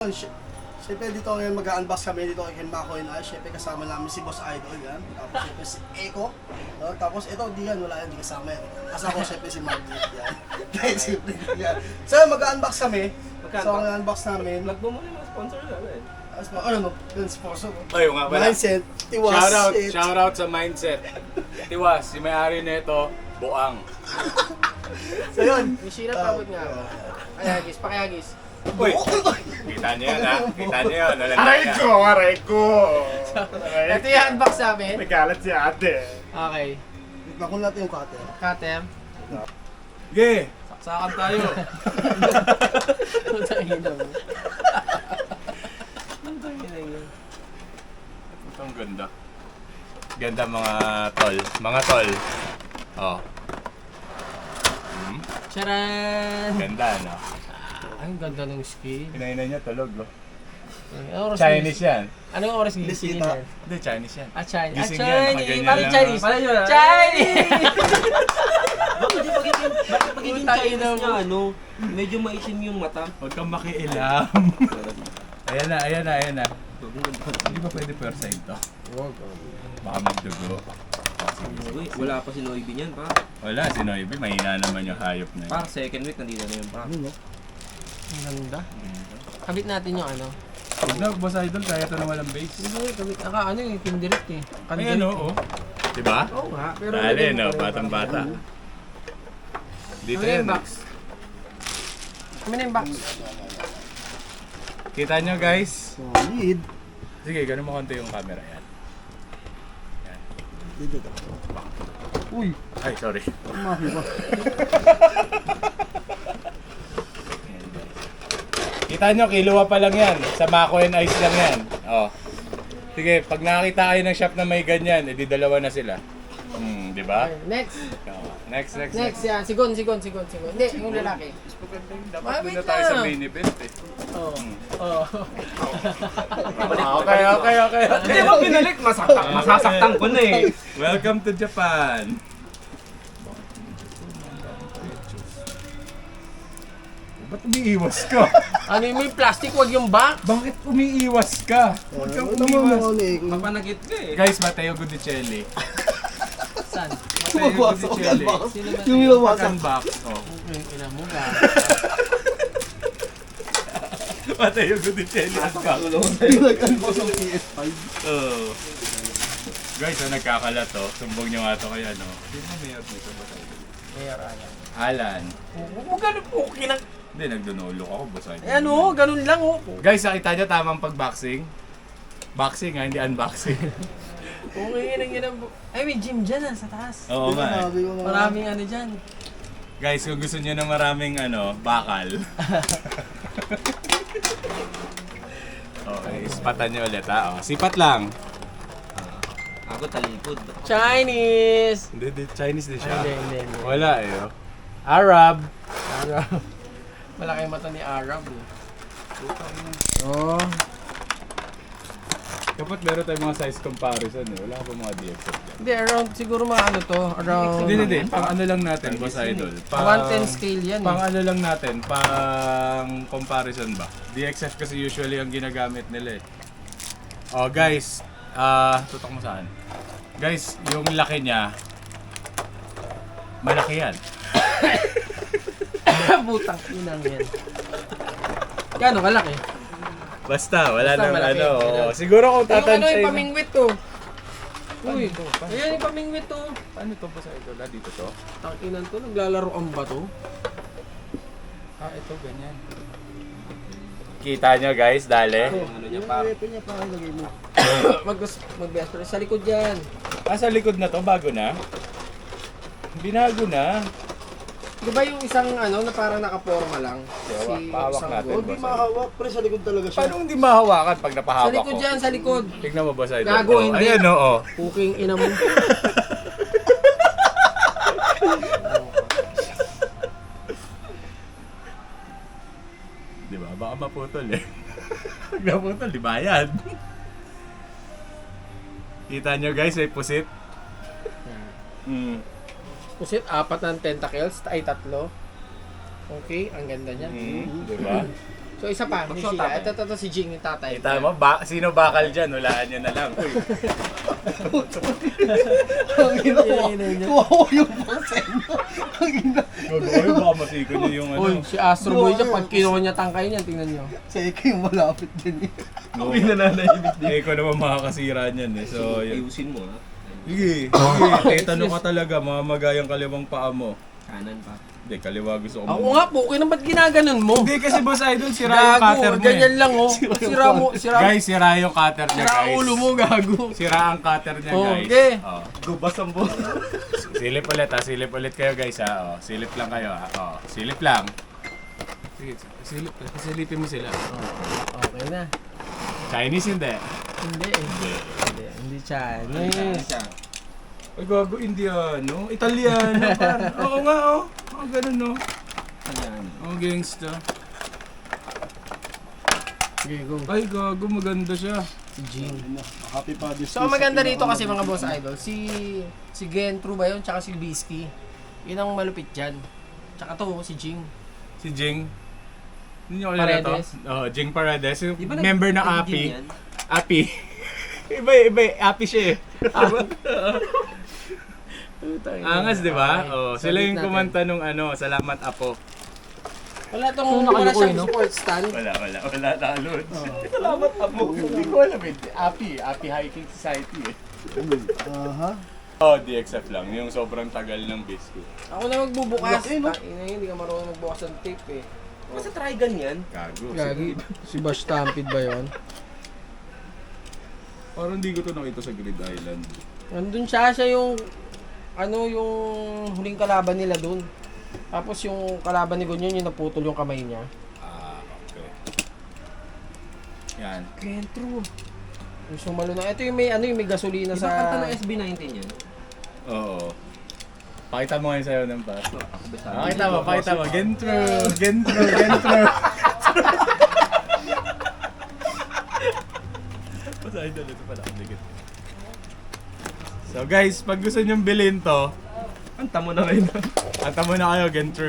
Siyempre dito ngayon mag-unbox kami dito kay Mako and I. Siyempre kasama namin si Boss Idol yan. Tapos siyempre si Eko. Tapos ito di yan, wala yan, di kasama yan. Kasama ko siyempre si Margaret yan. Dahil siyempre yan. So mag-unbox kami. So ang unbox namin. Vlog mo muna ng sponsor na eh. Ano no? Yung sponsor. Ayun nga pala. Mindset. Tiwas. Shoutout sa Mindset. Tiwas, si may-ari nito, Buang. So yun. Mishira pagod nga ako. Ayagis, pakiagis. Uy! Kita niyo yan ha? Kita niyo yun. Aray ko! Ito yung unbox namin. Nagalat si ate. Okay. Nakul natin yung cutter. Cutter. Sige! Saksakan tayo. Ang tangina mo. Ang tangina mo. Ito ang ganda. Ganda mga tol. Mga tol. Oh. Charan! Ganda no? Ay, ang ganda ng skin. Pinainan niya tulog oh. Anong oras Chinese yan. Anong oras gisingin yan? Hindi, Chinese yan. Ah, Chinese. Ah, Gising yan, Chinese. nakaganyan Parang lang, Chinese. ha? Chinese! Bakit pagiging Chinese niya, ano? Medyo maitim yung mata. Huwag kang makialam. Ayan na, ayan na, ayan na. Hindi ba pwede per side to? Baka magdugo. Uy, wala pa si Noibi niyan, pa. Wala, si Noibi, mahina naman yung hayop na yun. Par, second week, nandito na yun, pa. Ang ganda. Kabit natin yung ano. Huwag na, Boss Idol, kaya ito na walang base. Hindi, kabit. Ano yung pindirect eh. Ayan oo. Diba? Oo nga. Pero Dali, no, batang-bata. Dito Ano yan. yung box? Kami na yung box. Kita nyo guys? Solid. Sige, ganun mo konti yung camera yan. Dito. Uy, Ay, sorry. mahi ba? Kita nyo, kiluwa pa lang yan. Sa Mako and Ice lang yan. Oh. Sige, pag nakakita kayo ng shop na may ganyan, edi dalawa na sila. Di ba? Okay, next. Oh, next. Next yan. Sigon. Hindi, yung lalaki. Dapat Wait muna tayo sa lang. main event eh. Oo. Oo. Okay. Hindi mo pinalik, masasaktan ko na eh. Welcome to Japan. Ba't umiiwas ka? Ano yung may plastic? Wag yung box. Bakit umiiwas ka? Huwag kang Ito mo umiiwas. mga ni Eko. Papanagit ka eh. Guys, Mateo Gudicelli. Saan? Mateo Gudicelli. Sino ba? Yung ilawasan. Pag-unbox. Oh. Yung ina mo ba? Mateo Gudicelli unbox. Yung nag-unbox ng PS5. Oh. Guys, nagkakalat to. Sumbong nyo nga to kaya no. Sino mayor nito ba tayo? Mayor Alan. Alan. Huwag ganun po. Kinang... Hindi, nagdunulok ako. Basay. Eh ano, ganun lang oh. Guys, nakita nyo tamang pag-boxing? Boxing ha, hindi unboxing. Okay, yun ang... Ay, may gym dyan sa taas. Oo nga. Sabi ko nga. Maraming ano dyan. Guys, kung gusto nyo ng maraming bakal. Okay, ispatan nyo ulit ha. Oh, sipat lang. Ako talikod. Chinese! Hindi, Chinese din siya. Hindi. Wala eh. Oh. Arab. Arab. Malaki yung mata ni Arab eh. Oh. Kapag meron tayong mga size comparison eh. Wala ka pa mga DXF dyan. Hindi, around siguro mga ano to. Around... Hindi. Pang ano lang natin, Boss Idol. 110 scale yan Pang eh. ano lang natin, pang comparison ba? DXF kasi usually ang ginagamit nila eh. Oh guys, tutok mo saan? Guys, yung laki niya, malaki yan. Butang inang yan. Gano'ng kalaki? Basta, wala Basta nang malaki. ano. Oo. Siguro kung Yung ano tatansay yung pamingwit to. Uy, Paano to? ayan yung pamingwit to. Paano to Boss Idol? Dito to? Takinan to, naglalaroan ba to? Ito, ganyan. Kita nyo guys, dali. Ano niya, Yung par. weapon niya parang lagay mo. Mag-best friend. Sa likod dyan. Sa likod na to, bago na. Binago na. Di ba yung isang ano na parang nakaporma lang? Pahawak isang natin. Huwag di mahawak, pre, sa likod talaga siya. Paano hindi mahawakan pag Sa napahawak likod ko? dyan, sa likod. Tignan mo Boss Idol. Gago, Oh, hindi. Ayan oo. Puking ina mo. Di ba? Baka maputol eh. Pag naputol, di bayad. Kita nyo guys, may pusit. Pusit, 4 ng tentacles, ay 3. Okay, ang ganda niya. Di ba? So isa pa, may Mag-shot Sheila. tayo. Ito si Jing, yung tatay. Kita mo, sino bakal dyan? Hulaan nyo na lang. Uy. Ang ina ko. Wow, yung boxen mo. Ang ina. Gagawin, baka masiko nyo yung ano. Uy, si Astro Boy dyan, pag kinuha niya tangkay niyan, tingnan nyo. Sa ikaw yung malapit din eh. No. Eh, ko naman makakasira niyan eh. So, yun. Ayusin mo ha. Sige, sige. Tetano ka talaga, mamamagayang kaliwang paa mo. Kanan pa. Hindi, kaliwa gusto ko Ako nga po, kaya ba't ginaganon mo? Hindi, kasi boss idol, sira yung cutter Gago, niya. ganyan lang oh. Sira mo, sira Guys, sira yung cutter niya, sira guys. ulo mo, gago. Sira ang cutter niya, guys. Okay. Oh. Gubas ang buhok. Silip ulit ha, silip ulit kayo guys ha. Oh, silip lang kayo ha. Oh, silip lang. Sige, silipin mo sila. Okay na. Chinese hindi. Hindi eh. Hindi Chinese. Ay gago, Indiano. Italiano. Oo nga oh. Oh, ganun no. Ayan. Oh, gangsta. Sige, go. Ay gago, maganda siya. Si Jing. Happy Father's Day. So, ang maganda rito kasi mga boss idol, si Gentru ba yun, tsaka si Bisky. Yun ang malupit dyan. Tsaka to, si Jing. Si Jing. Hindi nyo kilala to? Paredes. Oh, Jing Paredes. Yung Di ba member ng nag-gym API. yan? API. iba, API siya eh. Angas, di ba? Oh, sila yung kumanta nung ano, Salamat Apo. Wala wala siyang support stand. Wala talo. Salamat Apo. Hindi ko alam eh. API Hiking Society eh. Aha. Oh, DXF lang. Yung sobrang tagal ng biscuit. Ako na magbubukas. Laki, no? Hindi ka marunong magbukas ng tape eh. Basta trigun yan. Gago. Gagi. Si Bash Stampede ba yun? Parang hindi ko to nakita sa Grid Island. Nandun siya yung yung huling kalaban nila dun. Tapos yung kalaban ni Gunyon, yung naputol yung kamay niya. Ah, okay. Yan. Gentru. Yung sumalo na. Ito yung may yung may gasolina Di sa... ba kanta ng SB19 yan? Oo. Pakita mo ngayon sa'yo ng pass. Kabisado. Pakita mo. Gentro. Pasahin na ito pala. So guys, pag gusto nyong bilhin to, Kanta mo na ngayon. anta mo na kayo, Gentro.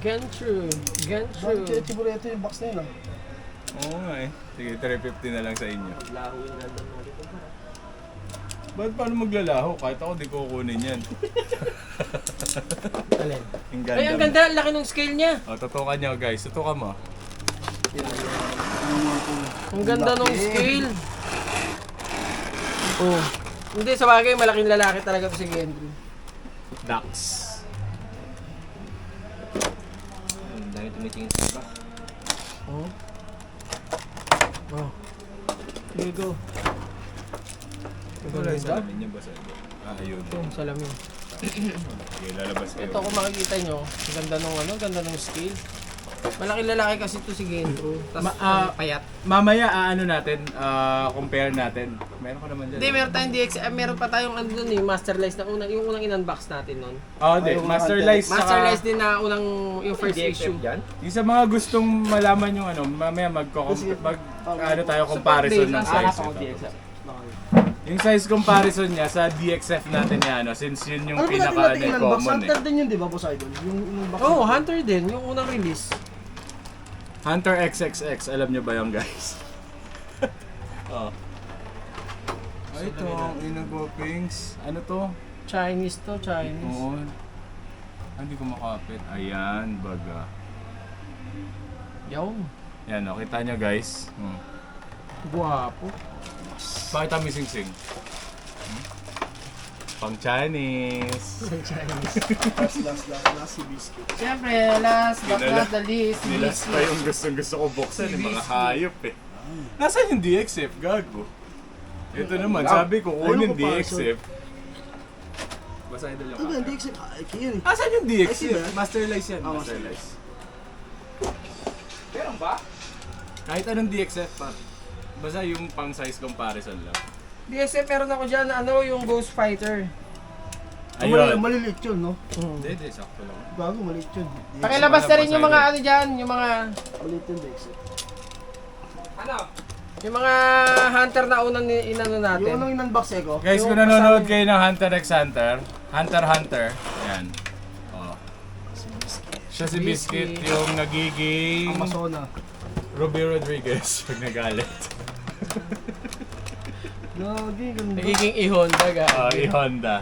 Gentru. Bakit ito yung box na yun ah? Oo nga eh. Sige, 350 na lang sa inyo. Laho yung ganda natin. Ba't paano maglalaho? Kahit ako di ko kukunin yan. Alin? Ang Ay, ang ganda. Ang laki ng scale niya. O, tutukan nyo guys. Tutukan mo. Ang ganda ng scale. Oh. Hindi, sa bagay, malaking lalaki talaga to si Gentru. Dax. Ang dami tumitingin sa iba. Oh. Oh. Here you go. Wala yung salamin niya ba sa ito? Ah, ayun. Ito, salamin. Sige, lalabas kayo. Ito kung makikita nyo, ang ganda ng ganda ng scale. Malaking lalaki kasi ito si Gentru. Tapos payat. Mamaya, natin, compare natin. Meron ka naman dyan. Hindi, meron tayong DX, meron pa tayong doon Master Lice na yung unang in-unbox natin nun. Oh, di. Master Lice. Master Lice din na yung first issue. Yan? Yung sa mga gustong malaman yung mamaya tayo comparison ng size. Yung size comparison niya sa DXF natin niya, since yun yung Ano ba natin pinaka natin yung box? common Hunter eh. din yun, di ba, Boss Idol? Yung box. Oh, Hunter din, yung unang release. Hunter XXX, alam niyo ba yung guys? Oh. Ay, ito, Inagopings. Ano to? Chinese to, Chinese. Oo. Hindi ko makapit. Ayan, baga. Yaw, Yan, kita niyo guys. guwapo. Pakita mo yung sing-sing. Pang Chinese. Chinese. Last si Biscuit. Siyempre, last but Dinala. not the least, Nilas pa yung gusto ko buksan, yung mga hayop eh. Nasaan yung DXF? Gago. Ito naman, sabi ko kunin Ayun ko pa, DXF. Basta idol lang. Ano ba, hindi except yun eh. Asan yung Ay, DXF? sila? Master Lice yan. Ah, Master Master Lice. Meron ba? Kahit anong DXF pa. Basta yung pang size comparison lang. DSF meron ako dyan, yung Ghost Fighter. Ayun. Maliliit yun, no? Hindi, sakto lang. Bago, maliit yun. Pakilabas na rin yung mga dyan, yung mga Maliit yun, DXF. yung mga hunter na unang inano natin. Yung unang in-unbox ko. Guys, kung nanonood kayo ng Hunter x Hunter, Hunter x Hunter, yan. Oh. Siya si Biscuit yung nagiging Amazona. Ruby Rodriguez pag nagalit. Gagi, ganda. Nagiging i-Honda ga. I-Honda.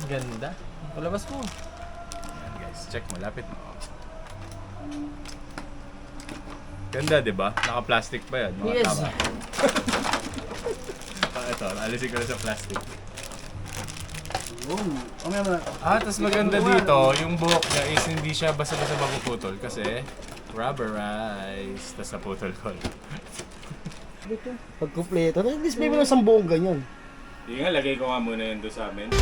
Ganda. Palabas mo. Yan guys, check mo, lapit mo. Ganda, di ba? Naka-plastic pa yan. Mga Yes. tama. Ito, alisin ko na sa plastic. Yun. Mamaya mo na. Tapos maganda dito, yung buhok niya is hindi siya basta-basta magpuputol kasi rubberized. Tapos naputol ko. Pag kumpleto, display mo lang sa buong ganyan. Hindi nga, lagay ko nga muna yun doon sa amin.